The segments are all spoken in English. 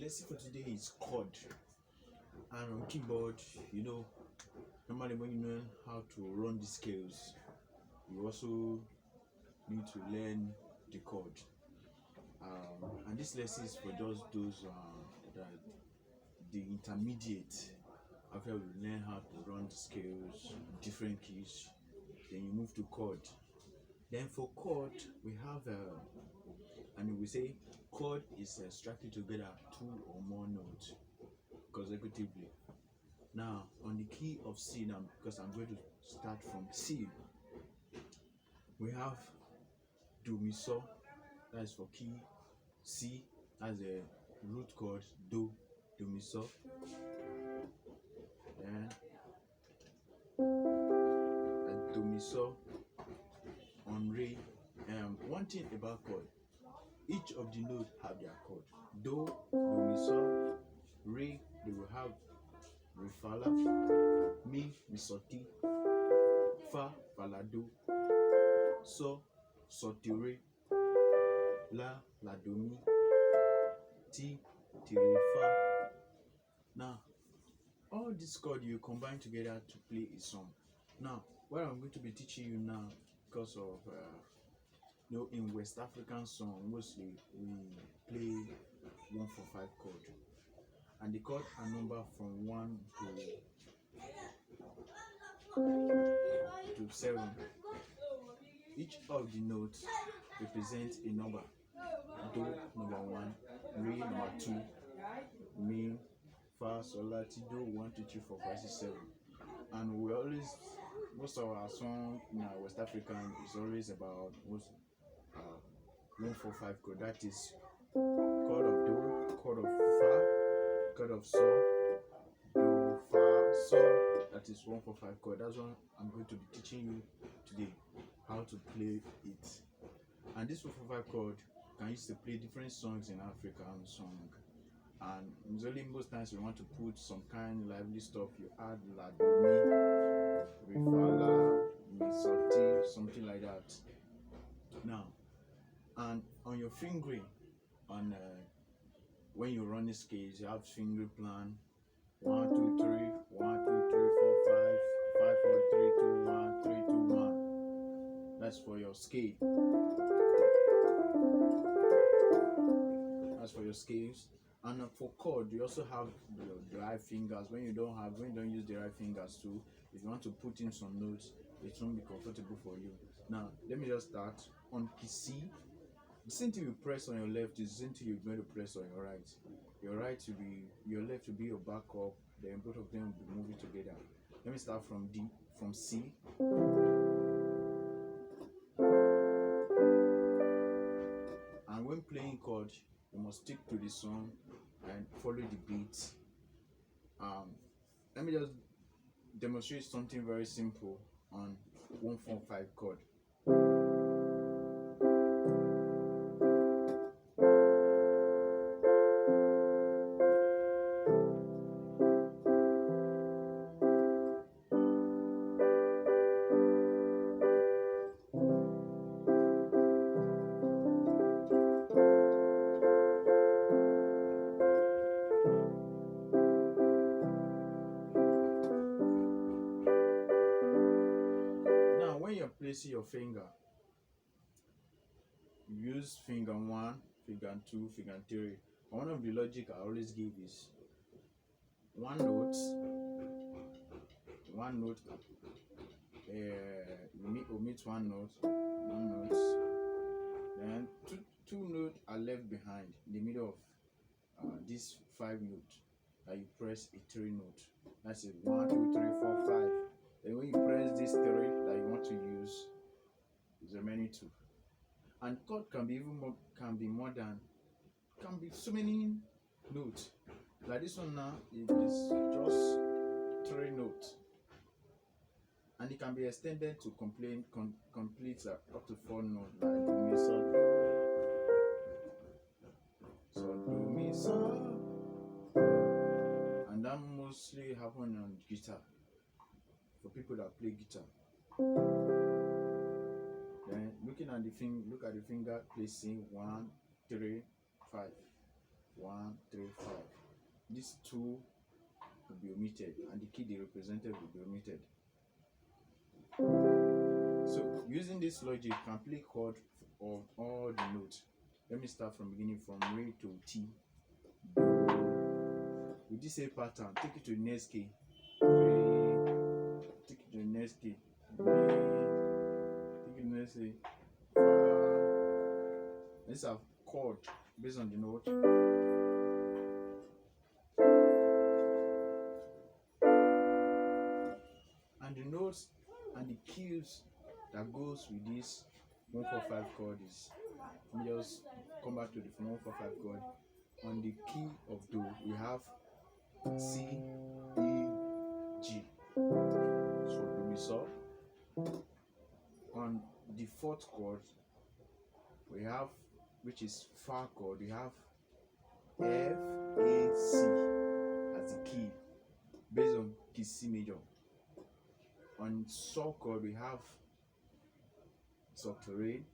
lesson for today is chrod. And on keyboard, normally when you learn how to run the scales, you also need to learn the chord. And this lesson is for just those that the intermediate. After you learn how to run the scales, different keys, then you move to chord. Then for chord, we have and we say chord is striking together two or more notes consecutively. Now on the key of C now, because I'm going to start from C, we have do mi so, that is for key C, as a root chord, do mi so. Then do mi so on re. One thing about chord, each of the notes have their chord. Do mi so, re, they will have re fa la, mi so ti, fa la do, so ti re, la do mi, ti re fa. Now all these chords you combine together to play a song. Now what I'm going to be teaching you now, because of in West African song mostly we play 1-4-5 chord, and the chord are numbered from 1 to 7. Each of the notes represents a number. Do number 1, re number 2, mi, fa, sol, la, ti, do, 1, 2, 3, 4, 5, 6, 7. And we always, most of our song in our West African is always about 1-4-5 chord. That is chord of do, chord of fa, chord of sol, do, fa, sol. That is 1-4-5 chord. That's what I'm going to be teaching you today, how to play it. And this 1-4-5 chord can use to play different songs in African song. And usually most times you want to put some kind of lively stuff, you add la do mi, re fa la, mi so ti, something like that. Now, and on your fingering, when you run the scales, you have finger plan 1 2 3 1 2 3 4 5 5 4 3 2 1 3 2 1. That's for your scale. That's for your scales. And for chord, you also have your right fingers. When you don't use the right fingers too, if you want to put in some notes, it won't be comfortable for you. Now let me just start on key C. The same thing you press on your left is the same thing you're going to press on your right. Your left will be your backup, then both of them will be moving together. Let me start from C. And when playing chord, you must stick to the song and follow the beats. Let me just demonstrate something very simple on 1-4-5 chord. Placing your finger, use finger 1, finger 2, finger 3. One of the logic I always give is one note, you omit one note, then two notes are left behind in the middle of this 5 notes that you press a 3 note. That's it, 1 2 3 4 5. Then when you press this 3 that you want to use, is remaining 2. And chord can be so many notes. Like this one now, it is just 3 notes, and it can be extended to complete up to 4 notes, like do mi so, do mi so, and that mostly happen on guitar for people that play guitar. Then look at the finger placing 1 3 5. 1, 3, 5. These two will be omitted, and the key they represented will be omitted. So using this logic, you can play chord of all the notes. Let me start from beginning, from Re to T. With this A pattern, take it to the next key. Re, take it to the next key. Re, take it to the next key. Fa. Let's have chord based on the note. And the notes and the keys that goes with this 145 chord is, let me just come back to the 145 chord. On the key of Do, we have C, E, G. So we saw. On the fourth chord, we have, which is Fa chord, we have F, A, C as the key based on key C major. On Sol chord, we have subterranean,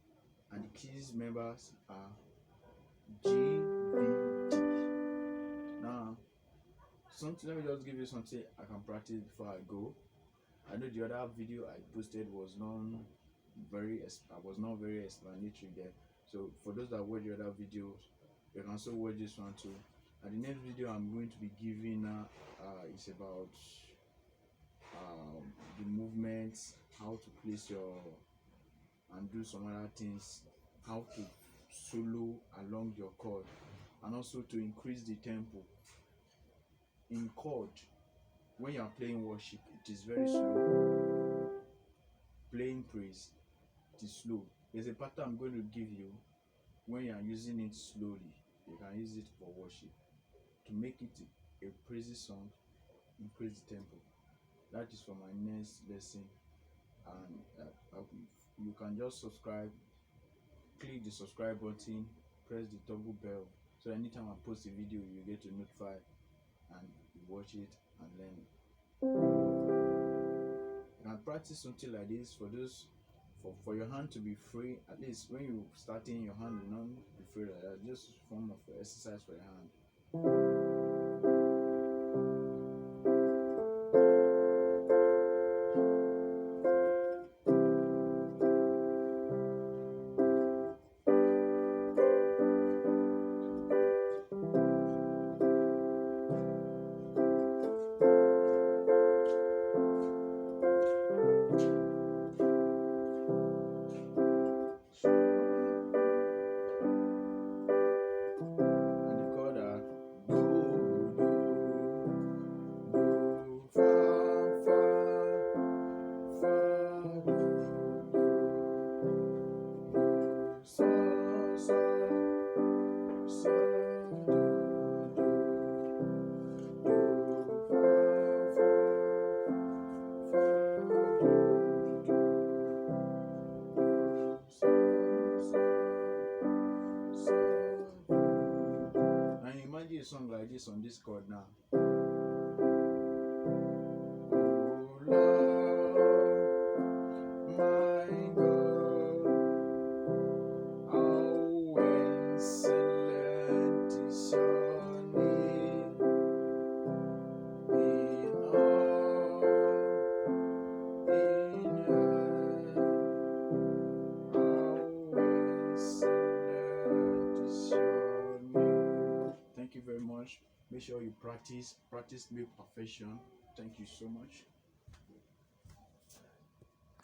and the keys members are G, B, D. Now, let me just give you something I can practice before I go. I know the other video I posted was not very explanatory there. So for those that watch the other videos, you can also watch this one too. And the next video I'm going to be giving is about the movements, how to place your, and do some other things, how to solo along your chord, and also to increase the tempo. In chord, when you are playing worship, it is very slow. Playing praise, it is slow. There's a pattern I'm going to give you. When you are using it slowly, you can use it for worship. To make it a praise song, increase the tempo. That is for my next lesson. And you can just subscribe, click the subscribe button, press the double bell, so anytime I post a video you get to notify and you watch it and learn it. You can practice something like this for those, for your hand to be free. At least when you starting, your hand will not be free like that. Just a form of exercise for your hand. A song like this on this chord now. Oh Lord, my God, how excellent is your name in all, in earth. How excellent is your name. Thank you very much. Make sure you practice make perfection. Thank you so much.